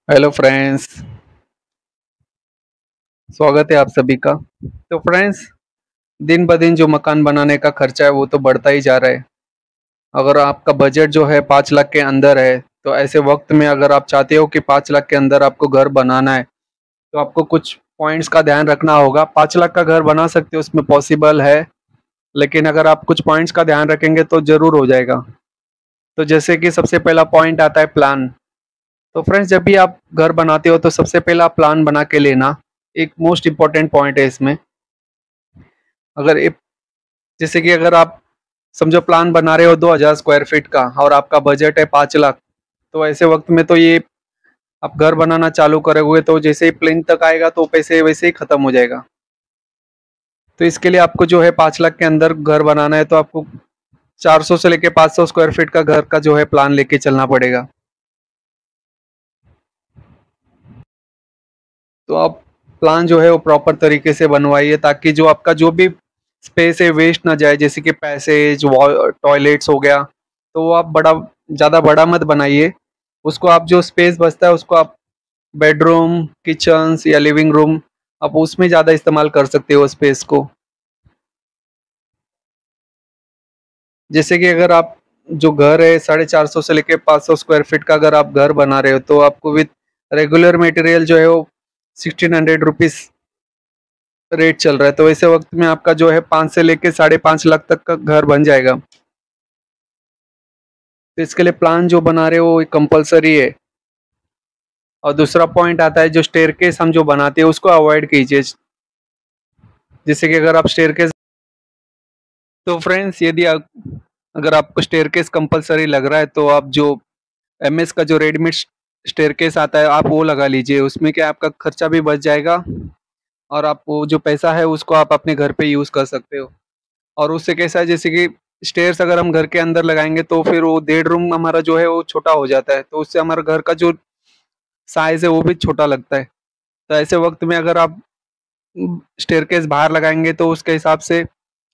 Hello friends. स्वागत है आप सभी का। तो फ्रेंड्स, दिन ब दिन जो मकान बनाने का खर्चा है वो तो बढ़ता ही जा रहा है। अगर आपका बजट जो है 5 लाख के अंदर है, तो ऐसे वक्त में अगर आप चाहते हो कि 5 लाख के अंदर आपको घर बनाना है, तो आपको कुछ पॉइंट्स का ध्यान रखना होगा। 5 लाख का घर बना सकते हो, उसमें पॉसिबल है, लेकिन अगर आप कुछ पॉइंट्स का ध्यान रखेंगे तो ज़रूर हो जाएगा। तो जैसे कि सबसे पहला पॉइंट आता है प्लान। तो फ्रेंड्स, जब भी आप घर बनाते हो तो सबसे पहला प्लान बना के लेना एक मोस्ट इम्पॉर्टेंट पॉइंट है इसमें। अगर एक जैसे कि अगर आप समझो प्लान बना रहे हो 2000 स्क्वायर फीट का और आपका बजट है 5 लाख, तो ऐसे वक्त में तो ये आप घर बनाना चालू करोगे तो जैसे ही प्लेन तक आएगा तो पैसे वैसे ही खत्म हो जाएगा। तो इसके लिए आपको जो है 5 लाख के अंदर घर बनाना है, तो आपको 400 से लेके 500 स्क्वायर फीट का घर का जो है प्लान लेके चलना पड़ेगा। तो आप प्लान जो है वो प्रॉपर तरीके से बनवाइए, ताकि जो आपका जो भी स्पेस है वेस्ट ना जाए। जैसे कि पैसेज, टॉयलेट्स हो गया, तो वो आप बड़ा ज़्यादा बड़ा मत बनाइए। उसको आप जो स्पेस बचता है उसको आप बेडरूम, किचन्स या लिविंग रूम, आप उसमें ज़्यादा इस्तेमाल कर सकते हो स्पेस को। जैसे कि अगर आप जो घर है 450 से लेके 500 स्क्वायर फीट का अगर आप घर बना रहे हो, तो आपको विद रेगुलर मटेरियल जो है वो 1600 रुपीज़ रेट चल रहा है। तो ऐसे वक्त में आपका जो है 5 से लेके 5.5 लाख तक का घर बन जाएगा। तो इसके लिए प्लान जो बना रहे हो वो कंपलसरी है। और दूसरा पॉइंट आता है जो स्टेयरकेस हम जो बनाते हैं उसको अवॉइड कीजिए। जैसे कि अगर आप स्टेयरकेस, तो फ्रेंड्स यदि अगर आपको स्टेयरकेस कंपलसरी लग रहा है तो आप जो एमएस का जो रेडीमेड स्टेयरकेस आता है आप वो लगा लीजिए। उसमें क्या आपका खर्चा भी बच जाएगा, और आप वो जो पैसा है उसको आप अपने घर पे यूज़ कर सकते हो। और उससे कैसा है, जैसे कि स्टेयर्स अगर हम घर के अंदर लगाएंगे तो फिर वो 1.5 रूम हमारा जो है वो छोटा हो जाता है, तो उससे हमारा घर का जो साइज है वो भी छोटा लगता है। तो ऐसे वक्त में अगर आप स्टेयरकेस बाहर लगाएंगे तो उसके हिसाब से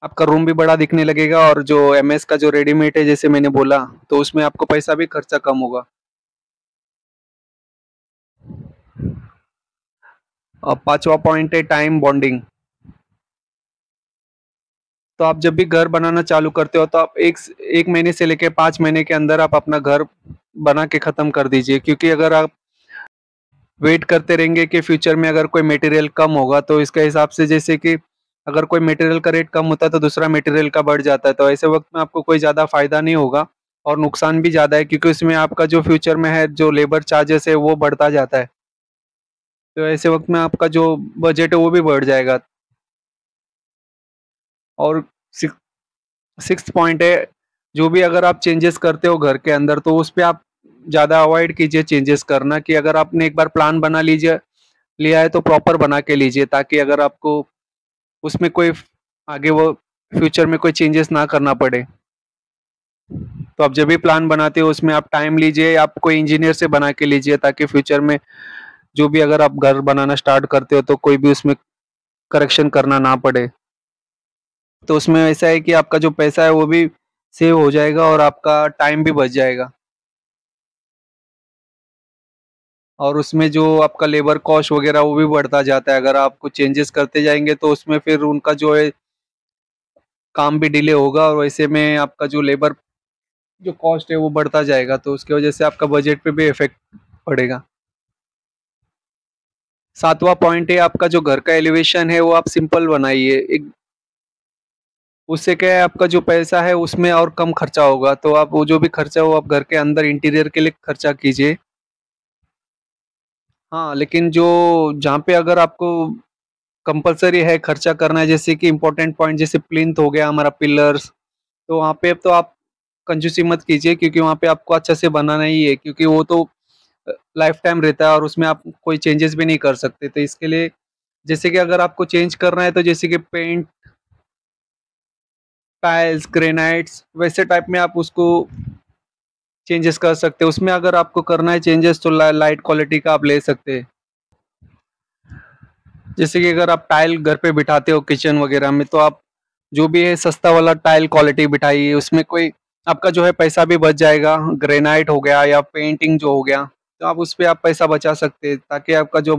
आपका रूम भी बड़ा दिखने लगेगा, और जो एमएस का जो रेडीमेड है जैसे मैंने बोला, तो उसमें आपको पैसा भी खर्चा कम होगा। और पांचवा पॉइंट है टाइम बॉन्डिंग। तो आप जब भी घर बनाना चालू करते हो तो आप एक महीने से लेके 5 महीने के अंदर आप अपना घर बना के ख़त्म कर दीजिए। क्योंकि अगर आप वेट करते रहेंगे कि फ्यूचर में अगर कोई मटेरियल कम होगा, तो इसके हिसाब से जैसे कि अगर कोई मटेरियल का रेट कम होता है तो दूसरा मटेरियल का बढ़ जाता है, तो ऐसे वक्त में आपको कोई ज़्यादा फायदा नहीं होगा और नुकसान भी ज़्यादा है, क्योंकि उसमें आपका जो फ्यूचर में है जो लेबर चार्जेस है वो बढ़ता जाता है। तो ऐसे वक्त में आपका जो बजट है वो भी बढ़ जाएगा। और सिक्स्थ पॉइंट है, जो भी अगर आप चेंजेस करते हो घर के अंदर तो उस पे आप ज़्यादा अवॉइड कीजिए चेंजेस करना। कि अगर आपने एक बार प्लान बना लीजिए लिया है तो प्रॉपर बना के लीजिए, ताकि अगर आपको उसमें कोई आगे वो फ्यूचर में कोई चेंजेस ना करना पड़े। तो आप जब भी प्लान बनाते हो उसमें आप टाइम लीजिए, आप कोई इंजीनियर से बना के लीजिए, ताकि फ्यूचर में जो भी अगर आप घर बनाना स्टार्ट करते हो तो कोई भी उसमें करेक्शन करना ना पड़े। तो उसमें ऐसा है कि आपका जो पैसा है वो भी सेव हो जाएगा और आपका टाइम भी बच जाएगा। और उसमें जो आपका लेबर कॉस्ट वगैरह वो भी बढ़ता जाता है। अगर आप कुछ चेंजेस करते जाएँगे तो उसमें फिर उनका जो है काम भी डिले होगा, और वैसे में आपका जो लेबर जो कॉस्ट है वो बढ़ता जाएगा, तो उसकी वजह से आपका बजट पे भी इफ़ेक्ट पड़ेगा। 7वां पॉइंट है, आपका जो घर का एलिवेशन है वो आप सिंपल बनाइए। एक उससे क्या है, आपका जो पैसा है उसमें और कम खर्चा होगा। तो आप वो जो भी खर्चा हो आप घर के अंदर इंटीरियर के लिए खर्चा कीजिए। हाँ, लेकिन जो जहाँ पे अगर आपको कंपल्सरी है खर्चा करना है, जैसे कि इम्पोर्टेंट पॉइंट जैसे प्लिंथ हो गया हमारा, पिलर्स, तो वहाँ पे तो आप कंजूसी मत कीजिए, क्योंकि वहाँ पे आपको अच्छे से बनाना ही है। क्योंकि वो तो लाइफ टाइम रहता है और उसमें आप कोई चेंजेस भी नहीं कर सकते। तो इसके लिए जैसे कि अगर आपको चेंज करना है तो जैसे कि पेंट, टाइल्स, ग्रेनाइट्स वैसे टाइप में आप उसको चेंजेस कर सकते हो। उसमें अगर आपको करना है चेंजेस तो लाइट क्वालिटी का आप ले सकते हैं। जैसे कि अगर आप टाइल घर पे बिठाते हो किचन वगैरह में, तो आप जो भी है सस्ता वाला टाइल क्वालिटी बिठाइए। उसमें कोई आपका जो है पैसा भी बच जाएगा। ग्रेनाइट हो गया या पेंटिंग जो हो गया, तो आप उस पे आप पैसा बचा सकते हैं ताकि आपका जो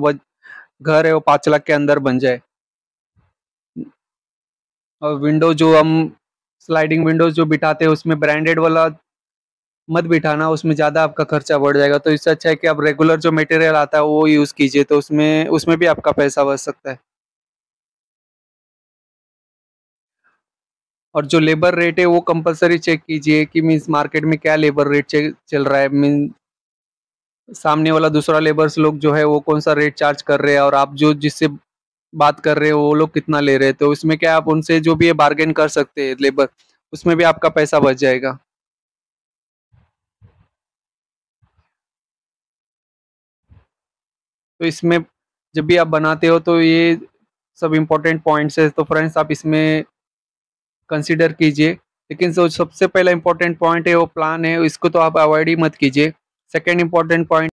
घर है वो 5 लाख के अंदर बन जाए। और विंडो जो हम स्लाइडिंग विंडोज जो बिठाते हैं उसमें ब्रांडेड वाला मत बिठाना, उसमें ज़्यादा आपका खर्चा बढ़ जाएगा। तो इससे अच्छा है कि आप रेगुलर जो मटेरियल आता है वो यूज़ कीजिए, तो उसमें उसमें भी आपका पैसा बच सकता है। और जो लेबर रेट है वो कंपल्सरी चेक कीजिए कि मीन्स मार्केट में क्या लेबर रेट चल रहा है, मीन सामने वाला दूसरा लेबर्स लोग जो है वो कौन सा रेट चार्ज कर रहे हैं और आप जो जिससे बात कर रहे हो वो लोग कितना ले रहे हैं, तो इसमें क्या आप उनसे जो भी है बार्गेन कर सकते हैं लेबर, उसमें भी आपका पैसा बच जाएगा। तो इसमें जब भी आप बनाते हो तो ये सब इम्पोर्टेंट पॉइंट्स है, तो फ्रेंड्स आप इसमें कंसीडर कीजिए। लेकिन जो सबसे पहला इम्पोर्टेंट पॉइंट है वो प्लान है, इसको तो आप अवॉइड ही मत कीजिए। Second important point